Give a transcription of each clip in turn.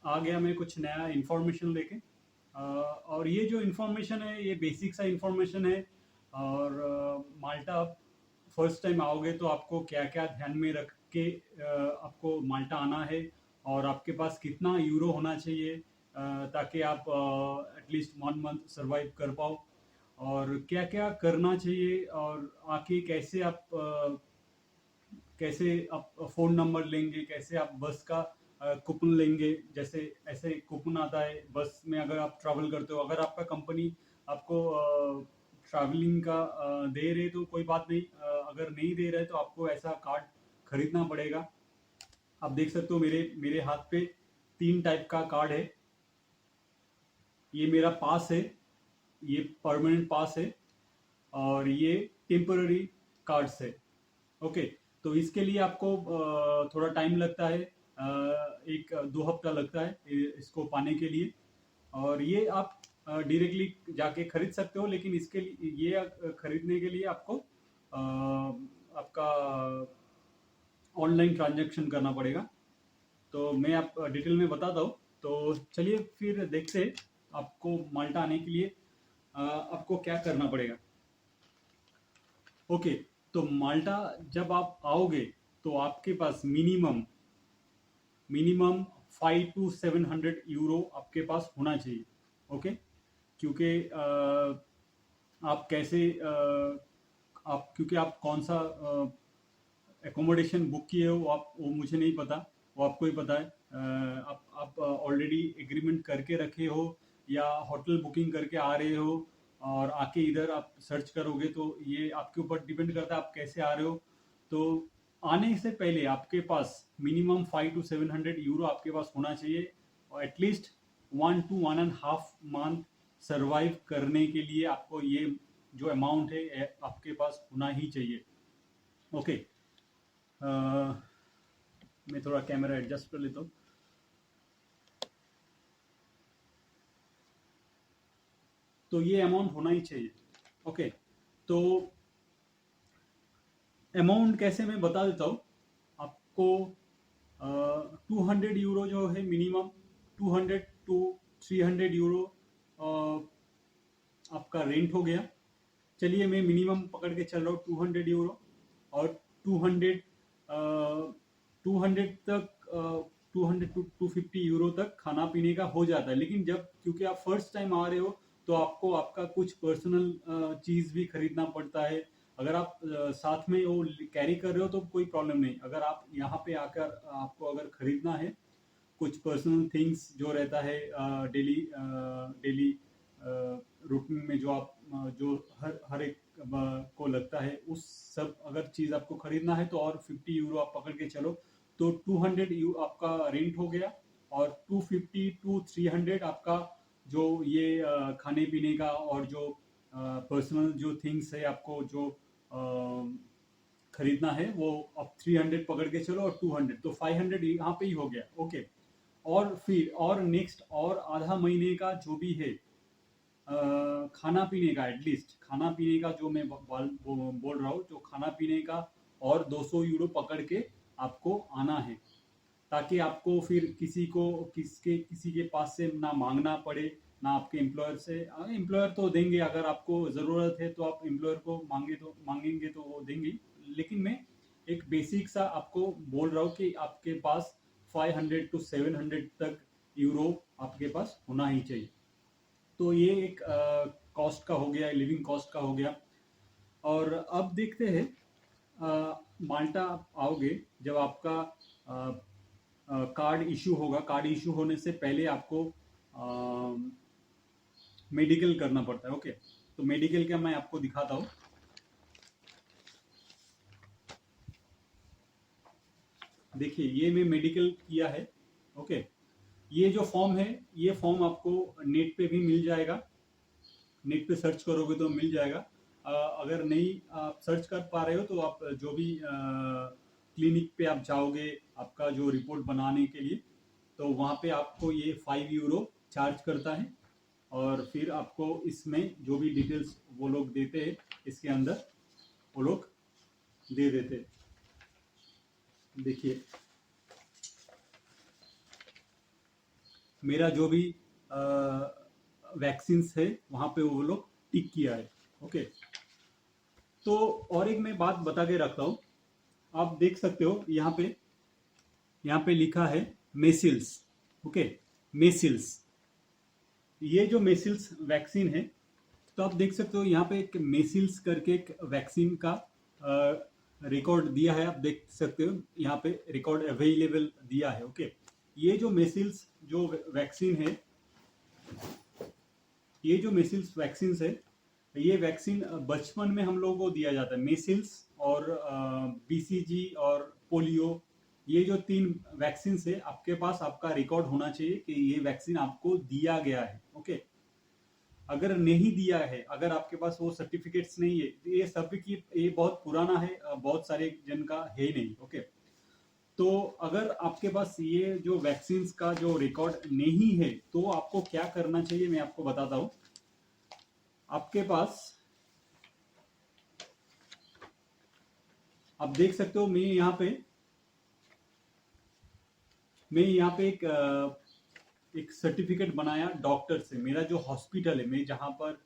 आ गया मैं कुछ नया इन्फॉर्मेशन लेके। और ये जो इन्फॉर्मेशन है ये बेसिक सा इन्फॉर्मेशन है। और माल्टा आप फर्स्ट टाइम आओगे तो आपको क्या क्या ध्यान में रख के आपको माल्टा आना है, और आपके पास कितना यूरो होना चाहिए ताकि आप एटलीस्ट 1 मंथ सरवाइव कर पाओ, और क्या क्या करना चाहिए, और आके कैसे आप फ़ोन नंबर लेंगे, कैसे आप बस का कूपन लेंगे। जैसे ऐसे कूपन आता है बस में, अगर आप ट्रैवल करते हो, अगर आपका कंपनी आपको ट्रैवलिंग का दे रहे तो कोई बात नहीं, अगर नहीं दे रहे तो आपको ऐसा कार्ड खरीदना पड़ेगा। आप देख सकते हो मेरे मेरे हाथ पे 3 टाइप का कार्ड है। ये मेरा पास है, ये परमानेंट पास है, और ये टेम्पररी कार्ड्स है। ओके, तो इसके लिए आपको थोड़ा टाइम लगता है, 1-2 हफ्ता लगता है इसको पाने के लिए। और ये आप डायरेक्टली जाके खरीद सकते हो, लेकिन इसके लिए ये खरीदने के लिए आपको आपका ऑनलाइन ट्रांजैक्शन करना पड़ेगा। तो मैं आप डिटेल में बताता हूँ। तो चलिए फिर देखते हैं आपको माल्टा आने के लिए आपको क्या करना पड़ेगा। ओके, तो माल्टा जब आप आओगे तो आपके पास मिनिमम मिनिमम 500 to 700 यूरो आपके पास होना चाहिए। ओके, क्योंकि आप कैसे आप क्योंकि आप कौन सा एकोमोडेशन बुक किए हो वो मुझे नहीं पता, वो आपको ही पता है। आप ऑलरेडी एग्रीमेंट करके रखे हो, या होटल बुकिंग करके आ रहे हो, और आके इधर आप सर्च करोगे, तो ये आपके ऊपर डिपेंड करता है आप कैसे आ रहे हो। तो आने से पहले आपके पास मिनिमम 500 to 700 यूरो आपके पास होना चाहिए, और एटलीस्ट 1 to 1.5 मंथ सरवाइव करने के लिए आपको ये जो अमाउंट है आपके पास होना ही चाहिए। ओके, मैं थोड़ा कैमरा एडजस्ट कर लेता हूँ। तो ये अमाउंट होना ही चाहिए। ओके, तो अमाउंट कैसे मैं बता देता हूँ आपको। 200 यूरो जो है मिनिमम, 200 to 300 यूरो आपका रेंट हो गया। चलिए मैं मिनिमम पकड़ के चल रहा हूँ 200 यूरो, और 200 200 तक 200 to 250 यूरो तक खाना पीने का हो जाता है। लेकिन जब क्योंकि आप फर्स्ट टाइम आ रहे हो तो आपको आपका कुछ पर्सनल चीज़ भी खरीदना पड़ता है। अगर आप साथ में वो कैरी कर रहे हो तो कोई प्रॉब्लम नहीं। अगर आप यहाँ पे आकर आपको अगर खरीदना है कुछ पर्सनल थिंग्स जो रहता है डेली डेली रूटीन में, जो आप जो हर हर एक को लगता है, उस सब अगर चीज़ आपको खरीदना है तो और 50 यूरो आप पकड़ के चलो। तो 200 यू आपका रेंट हो गया, और 250 to 300 आपका जो ये खाने पीने का और जो पर्सनल जो थिंग्स है आपको जो खरीदना है वो आप 300 पकड़ के चलो, और 200 तो 500 यहाँ पे ही हो गया। ओके, और फिर और नेक्स्ट और आधा महीने का जो भी है खाना पीने का, एटलीस्ट खाना पीने का जो मैं बोल रहा हूँ, जो खाना पीने का और 200 यूरो पकड़ के आपको आना है, ताकि आपको फिर किसी के पास से ना मांगना पड़े, ना आपके एम्प्लॉयर से। एम्प्लॉयर तो देंगे, अगर आपको ज़रूरत है तो आप एम्प्लॉयर को मांगेंगे तो वो देंगे। लेकिन मैं एक बेसिक सा आपको बोल रहा हूँ कि आपके पास 500 to 700 तक यूरो आपके पास होना ही चाहिए। तो ये एक कॉस्ट का हो गया, लिविंग कॉस्ट का हो गया। और अब देखते हैं माल्टा आप आओगे, जब आपका कार्ड इशू होगा। कार्ड इशू होने से पहले आपको मेडिकल करना पड़ता है। ओके, तो मेडिकल का मैं आपको दिखाता हूँ। देखिए ये मैं मेडिकल किया है। ओके, ये जो फॉर्म है, ये फॉर्म आपको नेट पे भी मिल जाएगा, नेट पे सर्च करोगे तो मिल जाएगा। अगर नहीं आप सर्च कर पा रहे हो तो आप जो भी क्लिनिक पे आप जाओगे आपका जो रिपोर्ट बनाने के लिए, तो वहाँ पे आपको ये 5 यूरो चार्ज करता है, और फिर आपको इसमें जो भी डिटेल्स वो लोग देते हैं इसके अंदर वो लोग दे देते हैं। देखिए मेरा जो भी वैक्सीन्स है वहाँ पे वो लोग टिक किया है। ओके, तो और एक मैं बात बता के रखता हूँ। आप देख सकते हो यहाँ पे लिखा है मेसिल्स। ओके, मेसिल्स, ये जो मेसिल्स वैक्सीन है, तो आप देख सकते हो यहाँ पे एक मेसिल्स करके एक वैक्सीन का रिकॉर्ड दिया है। आप देख सकते हो यहाँ पे रिकॉर्ड अवेलेबल दिया है। ओके, ये जो मेसिल्स जो वैक्सीन है, ये जो मेसिल्स वैक्सीन है, ये वैक्सीन बचपन में हम लोगों को दिया जाता है। मेसिल्स और बीसीजी और पोलियो, ये जो 3 वैक्सीन है, आपके पास आपका रिकॉर्ड होना चाहिए कि ये वैक्सीन आपको दिया गया है। ओके, अगर नहीं दिया है, अगर आपके पास वो सर्टिफिकेट्स नहीं है, तो ये सब की ये बहुत पुराना है, बहुत सारे जन का है नहीं। ओके, तो अगर आपके पास ये जो वैक्सीन का जो रिकॉर्ड नहीं है, तो आपको क्या करना चाहिए मैं आपको बताता हूँ। आपके पास, आप देख सकते हो, मैं यहाँ पे एक सर्टिफिकेट बनाया डॉक्टर से। मेरा जो हॉस्पिटल है, मैं जहाँ पर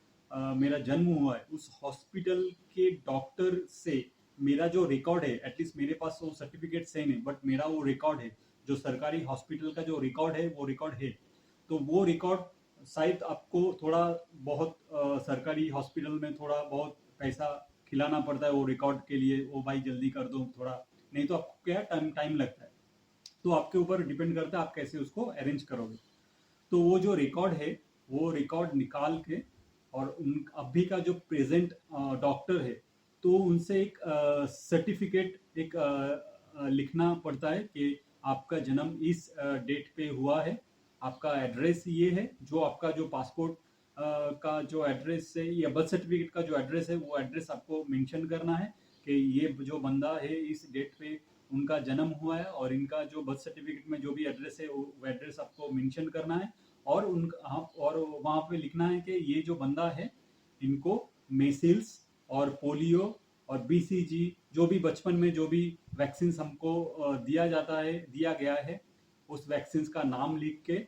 मेरा जन्म हुआ है, उस हॉस्पिटल के डॉक्टर से मेरा जो रिकॉर्ड है, एटलीस्ट मेरे पास वो सर्टिफिकेट से नहीं, बट मेरा वो रिकॉर्ड है, जो सरकारी हॉस्पिटल का जो रिकॉर्ड है, वो रिकॉर्ड है। तो वो रिकॉर्ड शायद आपको थोड़ा बहुत सरकारी हॉस्पिटल में थोड़ा बहुत पैसा खिलाना पड़ता है वो रिकॉर्ड के लिए। वो भाई जल्दी कर दो थोड़ा, नहीं तो आपको क्या टाइम टाइम लगता है। तो आपके ऊपर डिपेंड करता है आप कैसे उसको अरेंज करोगे। तो वो जो रिकॉर्ड है, वो रिकॉर्ड निकाल के, और उन अभी का जो प्रेजेंट डॉक्टर है, तो उनसे एक सर्टिफिकेट एक लिखना पड़ता है कि आपका जन्म इस डेट पे हुआ है, आपका एड्रेस ये है, जो आपका जो पासपोर्ट का जो एड्रेस है या बर्थ सर्टिफिकेट का जो एड्रेस है, वो एड्रेस आपको मेंशन करना है कि ये जो बंदा है इस डेट पे उनका जन्म हुआ है, और इनका जो बर्थ सर्टिफिकेट में जो भी एड्रेस है वो एड्रेस आपको मेंशन करना है। और और वहाँ पे लिखना है कि ये जो बंदा है, इनको मेसिल्स और पोलियो और बीसीजी, जो भी बचपन में जो भी वैक्सीन हमको दिया गया है, उस वैक्सीन का नाम लिख के,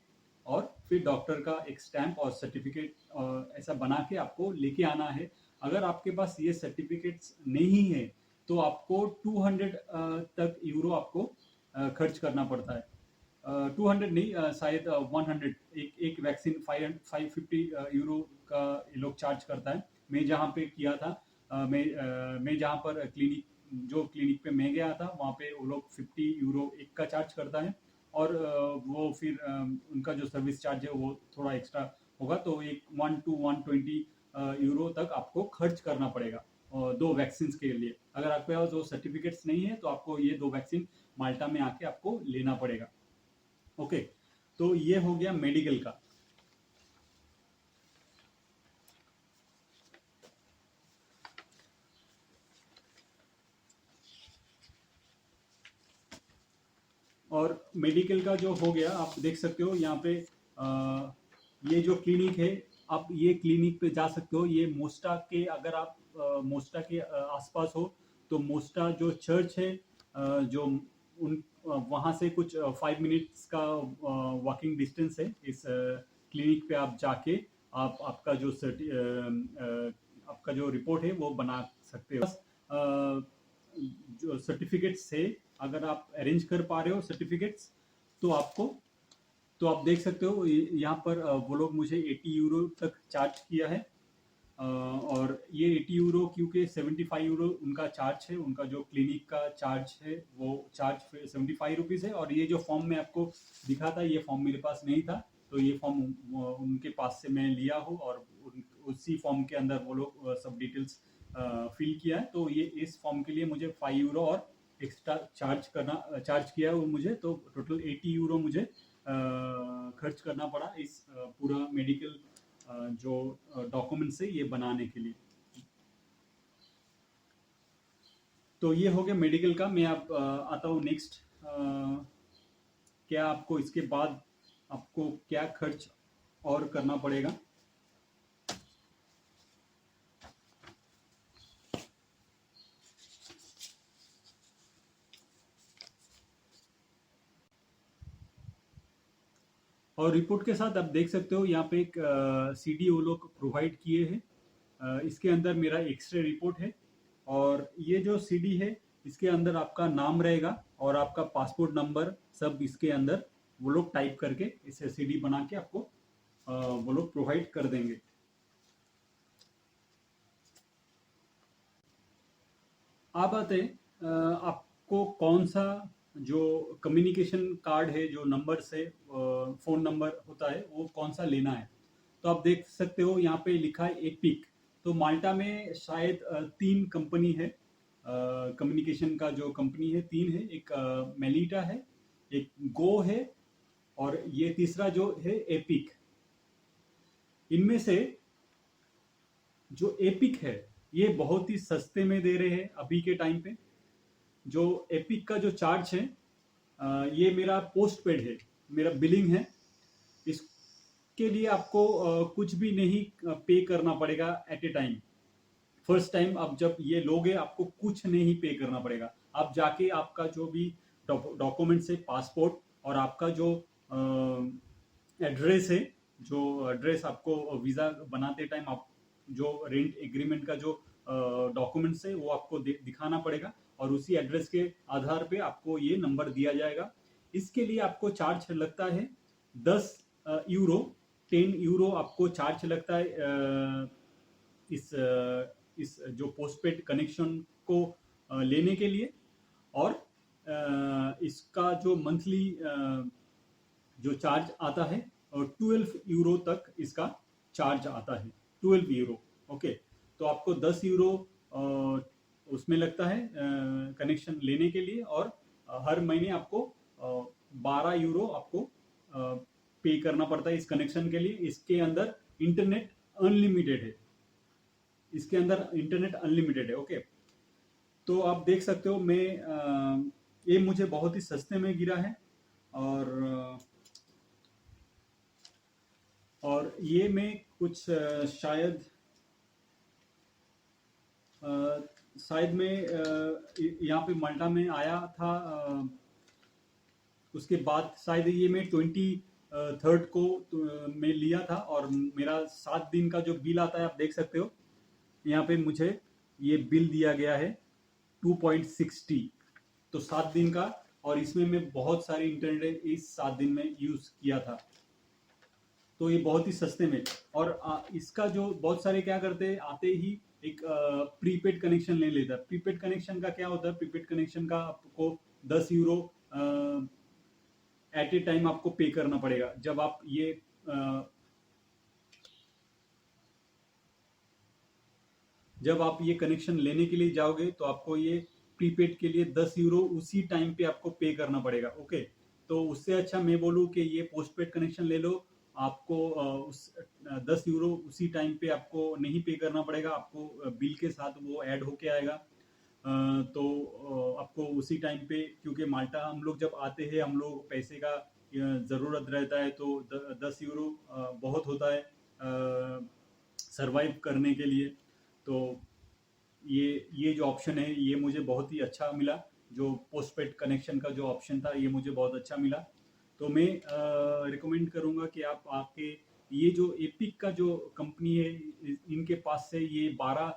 और फिर डॉक्टर का एक स्टैंप और सर्टिफिकेट ऐसा बना के आपको लेके आना है। अगर आपके पास ये सर्टिफिकेट्स नहीं है, तो आपको 200 तक यूरो आपको खर्च करना पड़ता है। 200 नहीं, शायद 100, एक वैक्सीन 550 यूरो का ये लोग चार्ज करता है। मैं जहाँ पे किया था, मैं जहाँ पर जो क्लिनिक पे मैं गया था, वहाँ पे वो लोग 50 यूरो एक का चार्ज करता है। और वो फिर उनका जो सर्विस चार्ज है वो थोड़ा एक्स्ट्रा होगा, तो एक 1 to 120 यूरो तक आपको खर्च करना पड़ेगा 2 वैक्सीन के लिए। अगर आपके पास वो सर्टिफिकेट्स नहीं है, तो आपको ये 2 वैक्सीन माल्टा में आके आपको लेना पड़ेगा। ओके, तो ये हो गया मेडिकल का। और मेडिकल का जो हो गया, आप देख सकते हो यहाँ पे ये जो क्लिनिक है, आप ये क्लिनिक पे जा सकते हो। ये मोस्टा के, अगर आप मोस्टा के आसपास हो, तो मोस्टा जो चर्च है, जो उन वहाँ से कुछ 5 मिनट्स का वॉकिंग डिस्टेंस है। इस क्लिनिक पे आप जाके आप आपका जो रिपोर्ट है वो बना सकते हो। जो सर्टिफिकेट्स है, अगर आप अरेंज कर पा रहे हो सर्टिफिकेट्स, तो तो आप देख सकते हो यहाँ पर वो लोग मुझे 80 यूरो तक चार्ज किया है। और ये 80 यूरो, क्योंकि 75 यूरो उनका चार्ज है, उनका जो क्लिनिक का चार्ज है वो चार्ज 75 रुपीज़ है। और ये जो फॉर्म मैं आपको दिखा था, ये फॉर्म मेरे पास नहीं था, तो ये फॉर्म उनके पास से मैं लिया हूँ, और उसी फॉर्म के अंदर वो लोग सब डिटेल्स फिल किया है। तो ये इस फॉर्म के लिए मुझे 5 यूरो और एक्स्ट्रा चार्ज किया है वो मुझे, तो टोटल 80 यूरो मुझे खर्च करना पड़ा इस पूरा मेडिकल जो डॉक्यूमेंट्स है ये बनाने के लिए। तो ये हो गया मेडिकल का। मैं आप आता हूँ नेक्स्ट। क्या आपको इसके बाद आपको क्या खर्च और करना पड़ेगा। और रिपोर्ट के साथ आप देख सकते हो यहाँ पे एक सीडी वो लोग प्रोवाइड किए हैं। इसके अंदर मेरा एक्सरे रिपोर्ट है, और ये जो सीडी है इसके अंदर आपका नाम रहेगा और आपका पासपोर्ट नंबर सब इसके अंदर वो लोग टाइप करके इसे सीडी बना के आपको वो लोग प्रोवाइड कर देंगे। आप आते हैं, आपको कौन सा जो कम्युनिकेशन कार्ड है, जो नंबर से फ़ोन नंबर होता है वो कौन सा लेना है। तो आप देख सकते हो यहाँ पे लिखा है एपिक। तो माल्टा में शायद 3 कंपनी है, कम्युनिकेशन का जो कंपनी है 3 है। एक मेलिटा है, एक गो है, और ये तीसरा जो है एपिक। इनमें से जो एपिक है ये बहुत ही सस्ते में दे रहे हैं अभी के टाइम पे। जो एपिक का जो चार्ज है, ये मेरा पोस्ट पेड है, मेरा बिलिंग है। इसके लिए आपको कुछ भी नहीं पे करना पड़ेगा at a time. First time आप जब ये लोगे आपको कुछ नहीं पे करना पड़ेगा। आप जाके आपका जो भी डॉक्यूमेंट्स है, पासपोर्ट और आपका जो एड्रेस है, जो एड्रेस आपको वीज़ा बनाते टाइम आप जो रेंट एग्रीमेंट का जो डॉक्यूमेंट्स है वो आपको दिखाना पड़ेगा, और उसी एड्रेस के आधार पे आपको ये नंबर दिया जाएगा। इसके लिए आपको चार्ज लगता है 10 यूरो, 10 यूरो आपको चार्ज लगता है इस जो पोस्टपेड कनेक्शन को लेने के लिए। और इसका जो मंथली जो चार्ज आता है, और 12 यूरो तक इसका चार्ज आता है, 12 यूरो। ओके, तो आपको 10 यूरो उसमें लगता है कनेक्शन लेने के लिए, और हर महीने आपको 12 यूरो आपको पे करना पड़ता है इस कनेक्शन के लिए। इसके अंदर इंटरनेट अनलिमिटेड है, इसके अंदर इंटरनेट अनलिमिटेड है। ओके, तो आप देख सकते हो ये मुझे बहुत ही सस्ते में गिरा है, और ये मैं कुछ शायद मैं यहाँ पे माल्टा में आया था, उसके बाद शायद ये मैं 23rd को मैं लिया था, और मेरा 7 दिन का जो बिल आता है आप देख सकते हो यहाँ पे मुझे ये बिल दिया गया है 2.60। तो 7 दिन का, और इसमें मैं बहुत सारी इंटरनेट इस 7 दिन में यूज़ किया था। तो ये बहुत ही सस्ते में। और इसका जो बहुत सारे क्या करते हैं, आते ही एक प्रीपेड कनेक्शन ले लेता है। प्रीपेड कनेक्शन का क्या होता है, प्रीपेड कनेक्शन का आपको 10 यूरो एट ए टाइम आपको पे करना पड़ेगा। जब आप ये कनेक्शन लेने के लिए जाओगे तो आपको ये प्रीपेड के लिए 10 यूरो उसी टाइम पे आपको पे करना पड़ेगा। ओके, तो उससे अच्छा मैं बोलूँ कि ये पोस्टपेड कनेक्शन ले लो, आपको उस 10 यूरो उसी टाइम पे आपको नहीं पे करना पड़ेगा, आपको बिल के साथ वो ऐड होके आएगा। तो आपको उसी टाइम पे, क्योंकि माल्टा हम लोग जब आते हैं हम लोग पैसे का ज़रूरत रहता है, तो 10 यूरो बहुत होता है सरवाइव करने के लिए। तो ये जो ऑप्शन है ये मुझे बहुत ही अच्छा मिला, जो पोस्टपेड कनेक्शन का जो ऑप्शन था ये मुझे बहुत अच्छा मिला। तो मैं रिकमेंड करूँगा कि आप आके ये जो एपिक का जो कंपनी है इनके पास से ये 12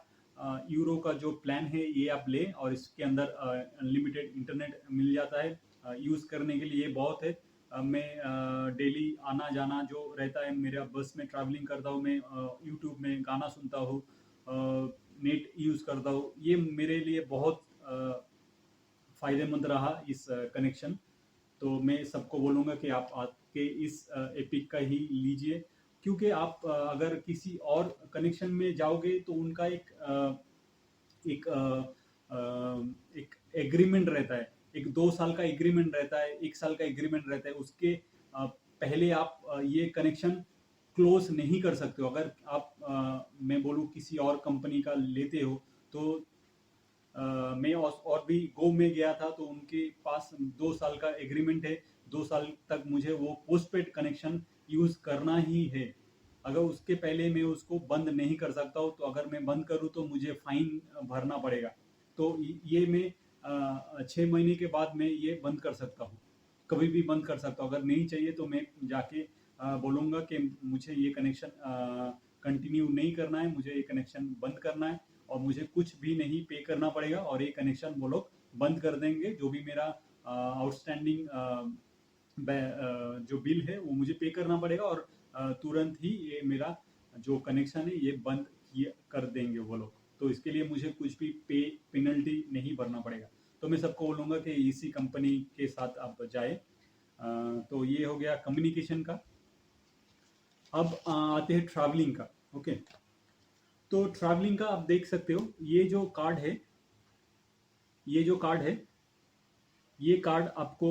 यूरो का जो प्लान है ये आप लें, और इसके अंदर अनलिमिटेड इंटरनेट मिल जाता है। यूज़ करने के लिए ये बहुत है। मैं डेली आना जाना जो रहता है, मेरा बस में ट्रैवलिंग करता हूँ, मैं यूट्यूब में गाना सुनता हूँ, नेट यूज़ करता हूँ, ये मेरे लिए बहुत फ़ायदेमंद रहा इस कनेक्शन। तो मैं सबको बोलूँगा कि आप आके इस एपिक का ही लीजिए, क्योंकि आप अगर किसी और कनेक्शन में जाओगे तो उनका एक एग्रीमेंट रहता है, एक 2 साल का एग्रीमेंट रहता है, 1 साल का एग्रीमेंट रहता है। उसके पहले आप ये कनेक्शन क्लोज नहीं कर सकते हो। अगर आप मैं बोलूँ किसी और कंपनी का लेते हो, तो मैं और भी गो में गया था, तो उनके पास 2 साल का एग्रीमेंट है, 2 साल तक मुझे वो पोस्टपेड कनेक्शन यूज़ करना ही है। अगर उसके पहले मैं उसको बंद नहीं कर सकता हूँ, तो अगर मैं बंद करूँ तो मुझे फ़ाइन भरना पड़ेगा। तो ये मैं 6 महीने के बाद मैं ये बंद कर सकता हूँ, कभी भी बंद कर सकता हूँ। अगर नहीं चाहिए तो मैं जाके बोलूँगा कि मुझे ये कनेक्शन कंटिन्यू नहीं करना है, मुझे ये कनेक्शन बंद करना है और मुझे कुछ भी नहीं पे करना पड़ेगा और ये कनेक्शन वो लोग बंद कर देंगे। जो भी मेरा आउटस्टैंडिंग जो बिल है वो मुझे पे करना पड़ेगा और तुरंत ही ये मेरा जो कनेक्शन है ये बंद कर देंगे वो लोग। तो इसके लिए मुझे कुछ भी पेनल्टी नहीं भरना पड़ेगा। तो मैं सबको बोलूँगा कि इसी कंपनी के साथ आप जाए। तो ये हो गया कम्युनिकेशन का। अब आते हैं ट्रैवलिंग का। ओके, तो ट्रैवलिंग का आप देख सकते हो, ये जो कार्ड है, ये कार्ड आपको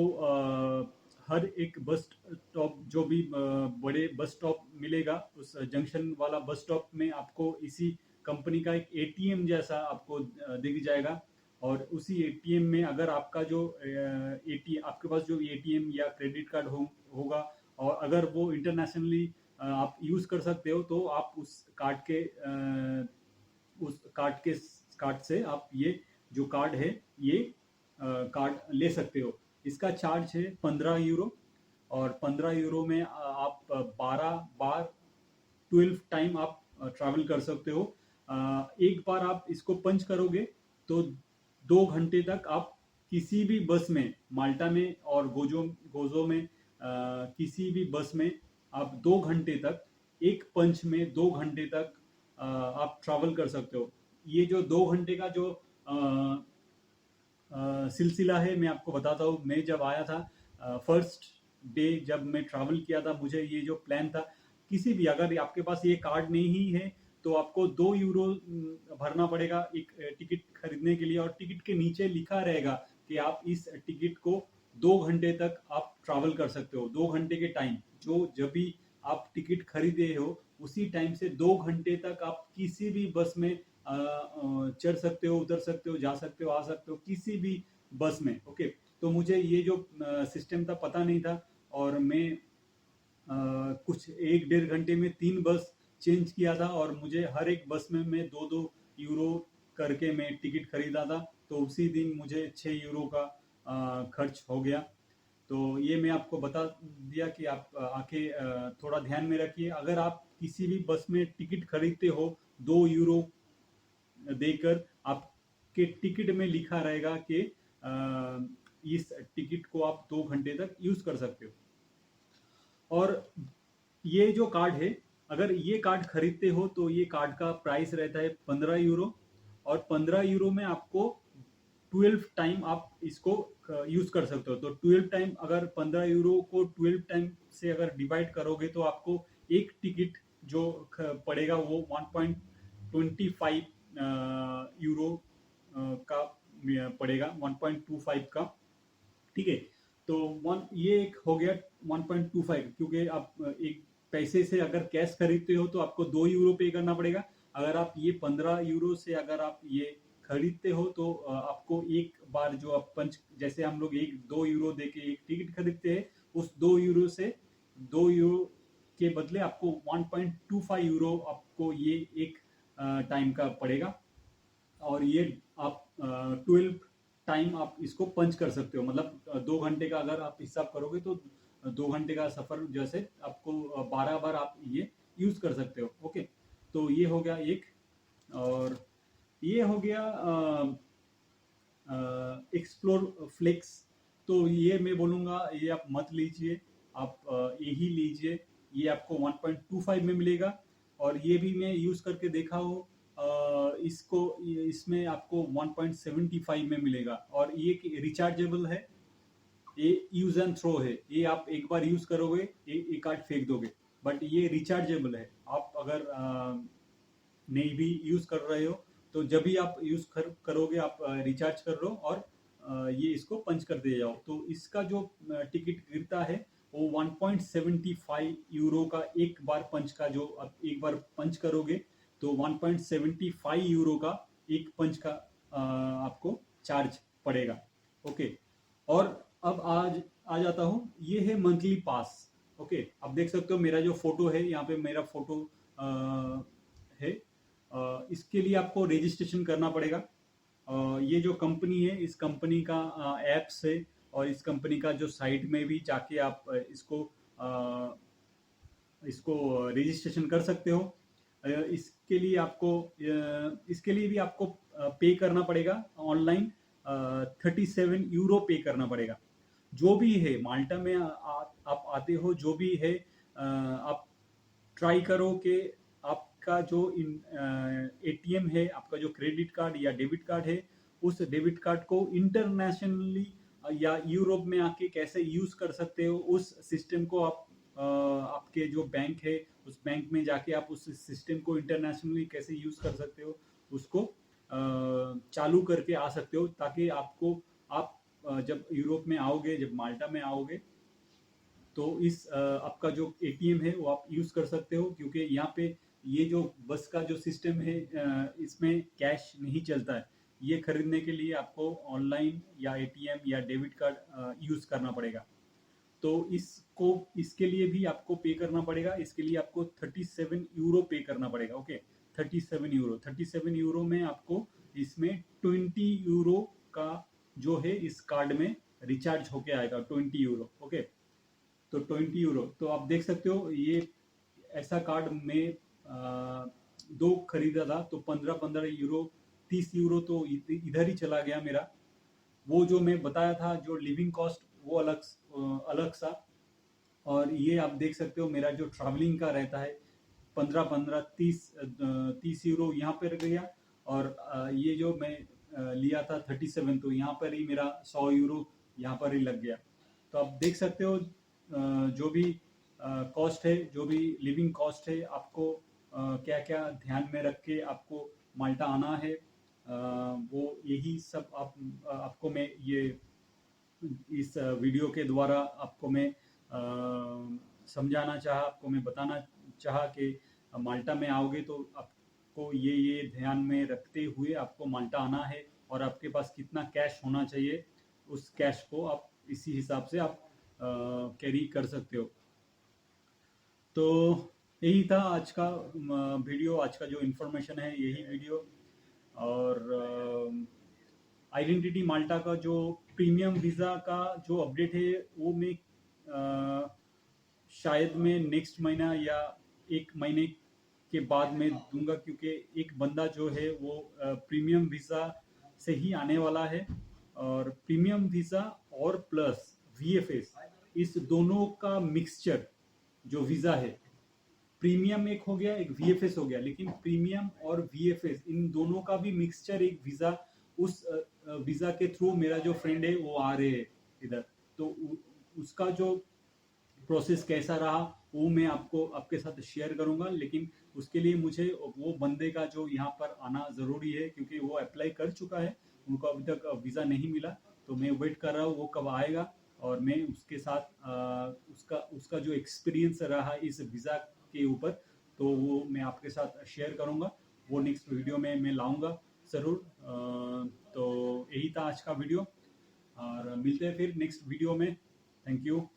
हर एक बस स्टॉप, जो भी बड़े बस स्टॉप मिलेगा, उस जंक्शन वाला बस स्टॉप में आपको इसी कंपनी का एक एटीएम जैसा आपको दिख जाएगा। और उसी एटीएम में अगर आपका जो एटीएम, आपके पास जो एटीएम या क्रेडिट कार्ड होगा और अगर वो इंटरनेशनली आप यूज कर सकते हो, तो आप उस कार्ड से आप ये जो कार्ड है ये कार्ड ले सकते हो। इसका चार्ज है 15 यूरो और 15 यूरो में आप 12 बार 12 टाइम आप ट्रैवल कर सकते हो। एक बार आप इसको पंच करोगे तो 2 घंटे तक आप किसी भी बस में, माल्टा में और गोजो में किसी भी बस में आप 2 घंटे तक, एक पंच में 2 घंटे तक आप ट्रैवल कर सकते हो। ये जो 2 घंटे का जो सिलसिला है, मैं आपको बताता हूँ। मैं जब आया था फर्स्ट डे, जब मैं ट्रैवल किया था, मुझे ये जो प्लान था, किसी भी, अगर आपके पास ये कार्ड नहीं है तो आपको 2 यूरो भरना पड़ेगा एक टिकट खरीदने के लिए। और टिकट के नीचे लिखा रहेगा कि आप इस टिकट को 2 घंटे तक आप ट्रैवल कर सकते हो। 2 घंटे के टाइम, जो जब भी आप टिकट खरीदे हो उसी टाइम से 2 घंटे तक आप किसी भी बस में चढ़ सकते हो, उतर सकते हो, जा सकते हो, आ सकते हो, किसी भी बस में। ओके, तो मुझे ये जो सिस्टम था पता नहीं था और मैं कुछ 1-1.5 घंटे में 3 बस चेंज किया था और मुझे हर एक बस में मैं 2-2 यूरो करके मैं टिकट खरीदा था। तो उसी दिन मुझे 6 यूरो का खर्च हो गया। तो ये मैं आपको बता दिया कि आप आके थोड़ा ध्यान में रखिए। अगर आप किसी भी बस में टिकट खरीदते हो 2 यूरो देकर, आपके टिकट में लिखा रहेगा कि इस टिकट को आप 2 घंटे तक यूज कर सकते हो। और ये जो कार्ड है, अगर ये कार्ड खरीदते हो तो ये कार्ड का प्राइस रहता है 15 यूरो और 15 यूरो में आपको 12 टाइम आप इसको यूज कर सकते हो। तो 12 टाइम, अगर 15 यूरो को 12 टाइम से अगर डिवाइड करोगे तो आपको एक टिकट जो पड़ेगा वो 1.25 यूरो का पड़ेगा, 1.25 का। ठीक है, तो ये एक हो गया 1.25, क्योंकि आप एक पैसे से अगर कैश खरीदते हो तो आपको 2 यूरो पे करना पड़ेगा। अगर आप ये 15 यूरो से अगर आप ये खरीदते हो तो आपको एक बार जो आप पंच, जैसे हम लोग 1-2 यूरो दे के एक टिकट खरीदते हैं, उस 2 यूरो से 2 यूरो के बदले आपको 1.25 यूरो आपको ये एक टाइम का पड़ेगा। और ये आप 12 टाइम आप इसको पंच कर सकते हो। मतलब 2 घंटे का अगर आप हिसाब करोगे तो 2 घंटे का सफर जैसे आपको 12 बार आप ये यूज कर सकते हो। ओके, तो ये हो गया एक। और ये हो गया एक्सप्लोर फ्लेक्स। तो ये मैं बोलूँगा ये आप मत लीजिए, आप यही लीजिए। ये आपको 1.25 में मिलेगा और ये भी मैं यूज़ करके देखा हूँ। इसमें आपको 1.75 में मिलेगा और ये रिचार्जेबल है। ये यूज एंड थ्रो है, ये आप एक बार यूज करोगे, ये कार्ड फेंक दोगे। बट ये रिचार्जेबल है, आप अगर नहीं भी यूज कर रहे हो तो जब भी आप यूज करोगे आप रिचार्ज कर लो और ये इसको पंच कर दे जाओ। तो इसका जो टिकट गिरता है वो 1.75 यूरो का एक बार पंच का, जो आप एक बार पंच करोगे तो 1.75 यूरो का एक पंच का आपको चार्ज पड़ेगा। ओके, और अब आज आ जाता हूँ, ये है मंथली पास। ओके, आप देख सकते हो मेरा जो फोटो है, यहाँ पे मेरा फोटो है। इसके लिए आपको रजिस्ट्रेशन करना पड़ेगा। ये जो कंपनी है, इस कंपनी का ऐप्स है और इस कंपनी का जो साइट में भी जाके आप इसको इसको रजिस्ट्रेशन कर सकते हो। इसके लिए भी आपको पे करना पड़ेगा ऑनलाइन, 37 यूरो पे करना पड़ेगा। जो भी है माल्टा में आप आते हो, जो भी है आप ट्राई करो कि आपका जो एटीएम है, आपका जो क्रेडिट कार्ड या डेबिट कार्ड है, उस डेबिट कार्ड को इंटरनेशनली या यूरोप में आके कैसे यूज कर सकते हो, उस सिस्टम को आप आपके जो बैंक है उस बैंक में जाके आप उस सिस्टम को इंटरनेशनली कैसे यूज कर सकते हो, उसको चालू करके आ सकते हो, ताकि आप जब यूरोप में आओगे, जब माल्टा में आओगे, तो इस आपका जो एटीएम है वो आप यूज कर सकते हो। क्योंकि यहाँ पे ये जो बस का जो सिस्टम है, इसमें कैश नहीं चलता है। ये खरीदने के लिए आपको ऑनलाइन या एटीएम या डेबिट कार्ड यूज करना पड़ेगा। तो इसके लिए भी आपको पे करना पड़ेगा। इसके लिए आपको 37 यूरो पे करना पड़ेगा। ओके, 37 यूरो में आपको इसमें 20 यूरो का जो है इस कार्ड में रिचार्ज होके आएगा, 20 यूरो। ओके, तो 20 यूरो, तो आप देख सकते हो ये ऐसा कार्ड में दो खरीदा था, तो 15-15 यूरो, 30 यूरो तो इधर ही चला गया मेरा। वो जो मैं बताया था जो लिविंग कॉस्ट, वो अलग सा। और ये आप देख सकते हो मेरा जो ट्रैवलिंग का रहता है, 15-15, 30 यूरो यहाँ पर गया। और ये जो मैं लिया था 37, तो यहाँ पर ही मेरा 100 यूरो यहाँ पर ही लग गया। तो आप देख सकते हो जो भी कॉस्ट है, जो भी लिविंग कॉस्ट है, आपको क्या क्या ध्यान में रख के आपको माल्टा आना है, वो यही सब आपको मैं ये इस वीडियो के द्वारा आपको मैं समझाना चाहा, आपको मैं बताना चाहा कि माल्टा में आओगे तो आपको ये ध्यान में रखते हुए आपको माल्टा आना है, और आपके पास कितना कैश होना चाहिए, उस कैश को आप इसी हिसाब से आप कैरी कर सकते हो। तो यही था आज का वीडियो, आज का जो इन्फॉर्मेशन है यही वीडियो। और आइडेंटिटी माल्टा का जो प्रीमियम वीज़ा का जो अपडेट है वो मैं शायद मैं नेक्स्ट महीना या 1 महीने के बाद में दूंगा। क्योंकि एक बंदा जो है वो प्रीमियम वीज़ा से ही आने वाला है, और प्रीमियम वीज़ा और प्लस वीएफएस, इस दोनों का मिक्सचर जो वीज़ा है, प्रीमियम एक हो गया, एक वीएफएस हो गया, लेकिन प्रीमियम और वीएफएस इन दोनों का भी मिक्सचर एक वीज़ा, उस वीज़ा के थ्रू मेरा जो फ्रेंड है वो आ रहे हैं इधर। तो उसका जो प्रोसेस कैसा रहा वो मैं आपके साथ शेयर करूंगा। लेकिन उसके लिए मुझे वो बंदे का जो यहाँ पर आना ज़रूरी है, क्योंकि वो अप्लाई कर चुका है, उनको अभी तक वीज़ा नहीं मिला। तो मैं वेट कर रहा हूँ वो कब आएगा, और मैं उसके साथ उसका जो एक्सपीरियंस रहा इस वीज़ा के ऊपर, तो वो मैं आपके साथ शेयर करूँगा। वो नेक्स्ट वीडियो में मैं लाऊंगा ज़रूर। तो यही था आज का वीडियो, और मिलते हैं फिर नेक्स्ट वीडियो में। Thank you.